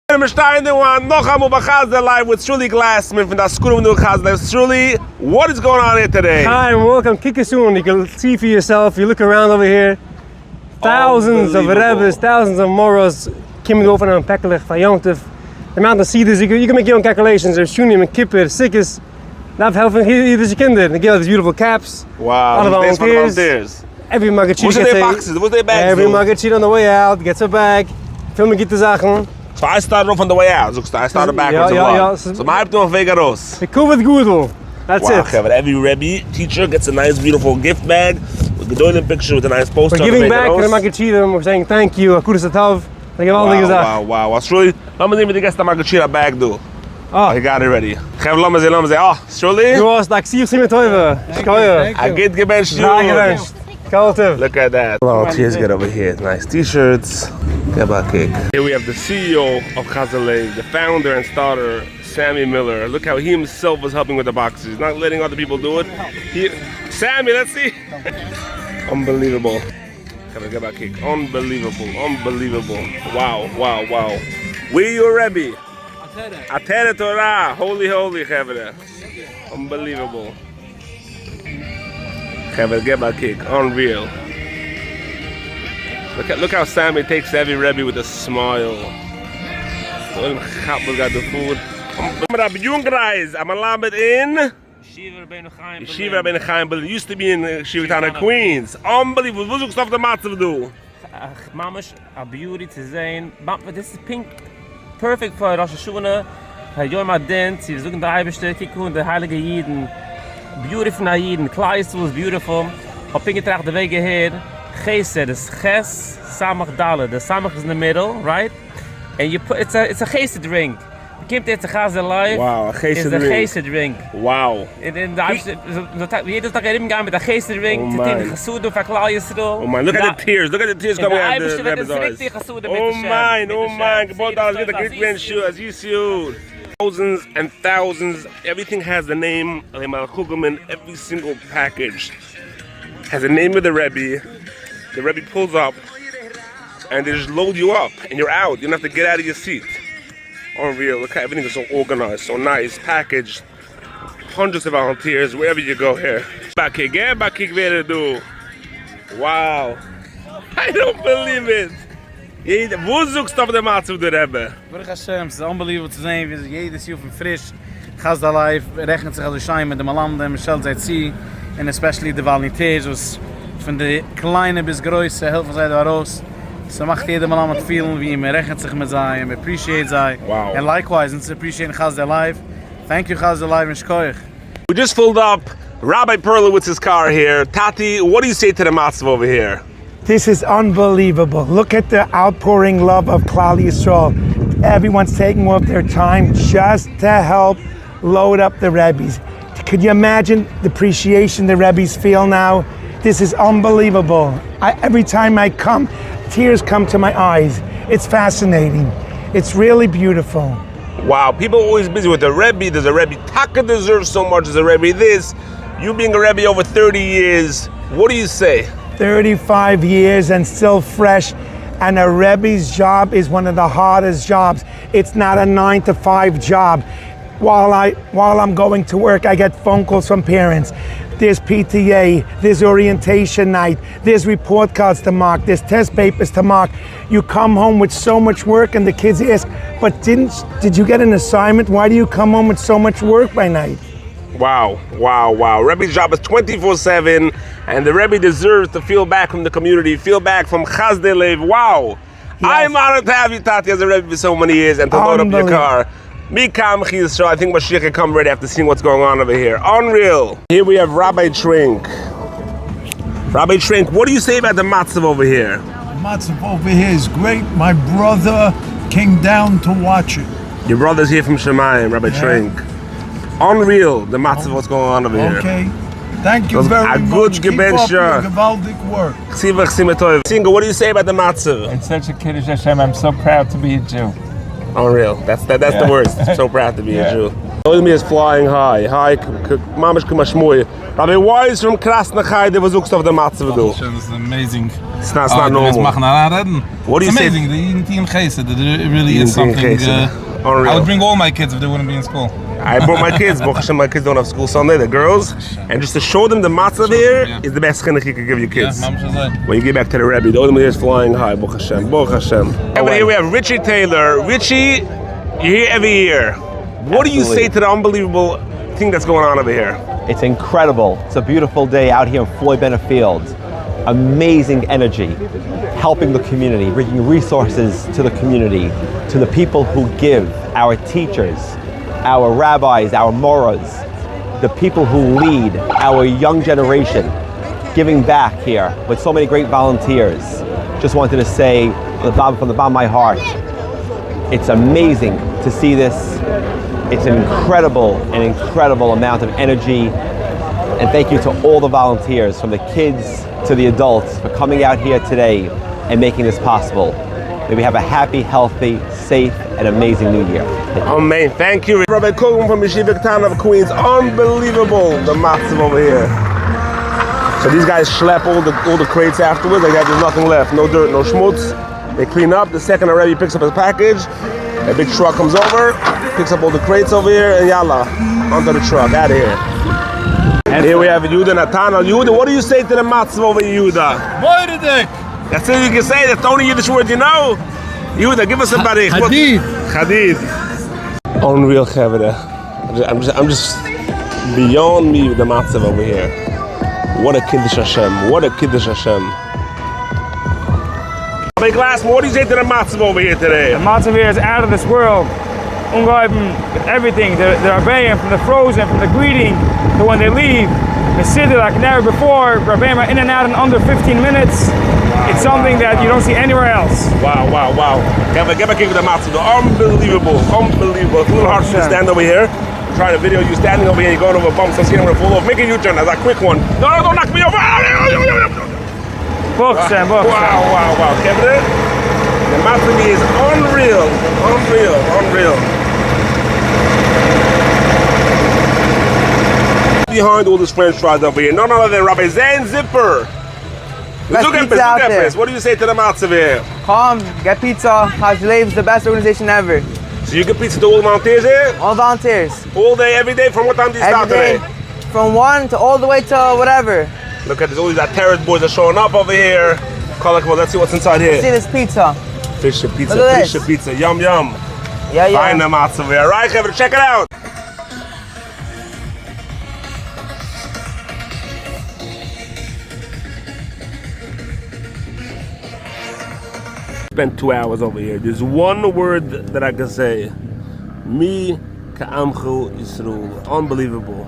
Wir stehen noch einmal bei Chasdi live with Shuli Glassman from the school of Chasdi. Shuli, what is going on here today? Hi and welcome. Kikassoon. You can see for yourself. You look around over here. Thousands of Rebbes, thousands of Moros coming over and Pekelig, Vajontiv. The amount of seeders, you can make your own calculations. There's Shunim and Kippur, Sikkis. Not helping Yiddish kinder. They give us these beautiful caps. Wow. All the volunteers. Every Magachita gets their boxes. What's their bags? Every Magachita on the way out gets a bag. Film and get the Sachen. So I started off on the way out. I started backwards. Yeah. So my doing Vegaros. The cool with Gudel. That's it. But every Rebbe teacher gets a nice, beautiful gift bag with a Gedolim picture with a nice poster. We're giving back to the Magachita. We're saying thank you. Akudas Atav. They give all the Gezach. Wow. What's really? How many did the Magachita bag do? Oh, he got it ready. Lass me say, oh, Shuli. Du hast da xiv mit Teuwe. I get gebencht you. Look at that. Volunteers get over here. Nice t-shirts. Here we have the CEO of Chazalei, the founder and starter, Sammy Miller. Look how he himself was helping with the boxes. He's not letting other people do it. Sammy, let's see. Unbelievable. Unbelievable. Wow. Where you Rebbe? Atere Torah. Holy, Chavre. Unbelievable. Chavre, get back kick. Unreal. Look how Sammy takes every Rebbe with a smile. Got the food. I'm allowed in Yeshiva Rabbeinu Chaim, but it used to be in Yeshiva Tana Queens. Unbelievable. What do you the matzav do? Mamash, a beauty to sein. This is pink, perfect for Rosh Hashanah. Yom Adin, sie suchen der Eibischte, Kikun, der Heilige Jiden. Beautiful na Jiden. Kleisel is beautiful. Hab pink getracht the Wege her. Chesed is Ches, Samach Dale. The Samach is in the middle, right? And you put it's a Chesed ring. Kimt jetzt a Chazal live. Wow, a Chesed ring. It's a Chesed ring. Wow. And then jedes Tag gegangen mit a Chesed ring. Titin Chasudu verklal Yisrael. Oh man, look at the tears coming out of the Rebbe's eyes. Oh man, get the great grand shoe as you see. Thousands and thousands. Everything has the name of every single package has the name of the Rebbe. The Rebbe pulls up and they just load you up and you're out. You don't have to get out of your seat. Unreal. Look how everything is so organized, so nice, packaged. Hundreds of volunteers wherever you go here. Wow. I don't believe it. Wo suchst du auf der Matze auf der Rebbe? Baruch Hashem, es ist unbelievable zu sehen, wie jedes Jahr von frisch. Chasdi live rechnet sich also schein mit dem Mלמדים, Michelle seit sie, and especially the volunteers, was von der kleine bis große helfen sie da raus. So macht jeder Mלמד feeling wie man rechnet sich mit sei, and appreciate sei. Wow. And likewise, it's appreciating Chasdi live. Thank you Chasdi live and shkoich. We just filled up Rabbi Perlowitz's car here. Tati, what do you say to the matzav over here? This is unbelievable. Look at the outpouring love of Klal Yisrael. Everyone's taking off their time just to help load up the Rebbes. Could you imagine the appreciation the Rebbes feel now? This is unbelievable. Every time I come, tears come to my eyes. It's fascinating. It's really beautiful. Wow, people are always busy with the Rebbe. Does a Rebbe Taka deserve so much? Does a Rebbe this? You being a Rebbe over 30 years, what do you say? 35 years and still fresh. And a Rebbe's job is one of the hardest jobs. It's not a 9-to-5 job. While I'm going to work, I get phone calls from parents. There's PTA, there's orientation night, there's report cards to mark, there's test papers to mark. You come home with so much work and the kids ask, but did you get an assignment? Why do you come home with so much work by night? Wow. Rebbe's job is 24/7, and the Rebbe deserves to feel back from the community, feel back from Chasdi Lev. Wow. Yes. I'm honored to have you, Tati, as a Rebbe for so many years and to load up your car. So I think Mashiach can come ready after seeing what's going on over here. Unreal. Here we have Rabbi Trink. Rabbi Trink, what do you say about the matzav over here? The matzav over here is great. My brother came down to watch it. Your brother's here from Shemayim, Rabbi Trink. Unreal, the matzav, what's going on over here. Okay. Thank you very much. Keep up your gewaldig work. Single, what do you say about the matzav? It's such a Kiddush Hashem. I'm so proud to be a Jew. Unreal. That's the worst. So proud to be a Jew. Me is flying high. Mamish Kumashmoy. Rabbi, why is from Krasnachai the Vazooks of the Matzav do? It's amazing. It's not normal. What do you say? It's amazing. The team Chesed, it really is something. Unreal. I would bring all my kids if they wouldn't be in school. I brought my kids, but my kids don't have school Sunday, the girls. And just to show them the matzah here is the best chinuch you can give your kids. When you get back to the Rebbe, the Olam is flying high, Baruch Hashem, Baruch Hashem. Over here we have Richie Taylor. Richie, you're here every year. What do you say to the unbelievable thing that's going on over here? It's incredible. It's a beautiful day out here in Floyd Bennett Field. Amazing energy, helping the community, bringing resources to the community, to the people who give, our teachers, our rabbis, our moras, the people who lead our young generation, giving back here with so many great volunteers. Just wanted to say from the bottom of my heart, it's amazing to see this. It's an incredible amount of energy. And thank you to all the volunteers, from the kids to the adults, for coming out here today and making this possible. May we have a happy, healthy, safe, and amazing New Year. Amen. Thank you. Rabbi Kogan from Yeshiva Town of Queens. Unbelievable, the matzah over here. So these guys schlep all the crates afterwards. Like that, there's nothing left. No dirt, no schmutz. They clean up. The second already picks up his package. A big truck comes over, picks up all the crates over here, and yalla, onto the truck, out of here. And here we have Yehuda Nathanael. Yehuda, what do you say to the matzah over Yehuda? Moiridik! That's all you can say. That's the only Yiddish word you know. Yehuda, give us a barich. Hadid. Hadid. Unreal chavre. I'm just beyond me with the matzah over here. What a kiddush Hashem. What a kiddush Hashem. Big last, what do you say to the matzah over here today? The matzah here is out of this world. Ungeheben with everything. The Rabbeim, from the frozen, from the greeting, to when they leave. The siddur like never before. Rabbeim are in and out in under 15 minutes. It's something that you don't see anywhere else. Wow. Get back into the matzah. Unbelievable. It's a little hard for you to stand over here. Try to video you standing over here, you're going over bumps, I'm seeing I'm gonna fall off. Make a U-turn, that's a quick one. No, don't knock me over. Wow. Kevin, the matzah is unreal. Behind all this French fries over here, none other than Rabbi Zain Zipper. Look at this. What do you say to the matzah here? Come, get pizza. Hajlev is the best organization ever. So you get pizza to all the volunteers here? All volunteers. All day, every day? From what time do you start today? From 1 to all the way to whatever. Look at this, all these terrorist boys are showing up over here. Collectible, let's see what's inside here. Let's see this pizza. Fisher pizza, yum. Yeah. Find the matzah here. All right, Kevin, check it out. Spent 2 hours over here. There's one word that I can say. Mi ka'amchu Yisrael. Unbelievable.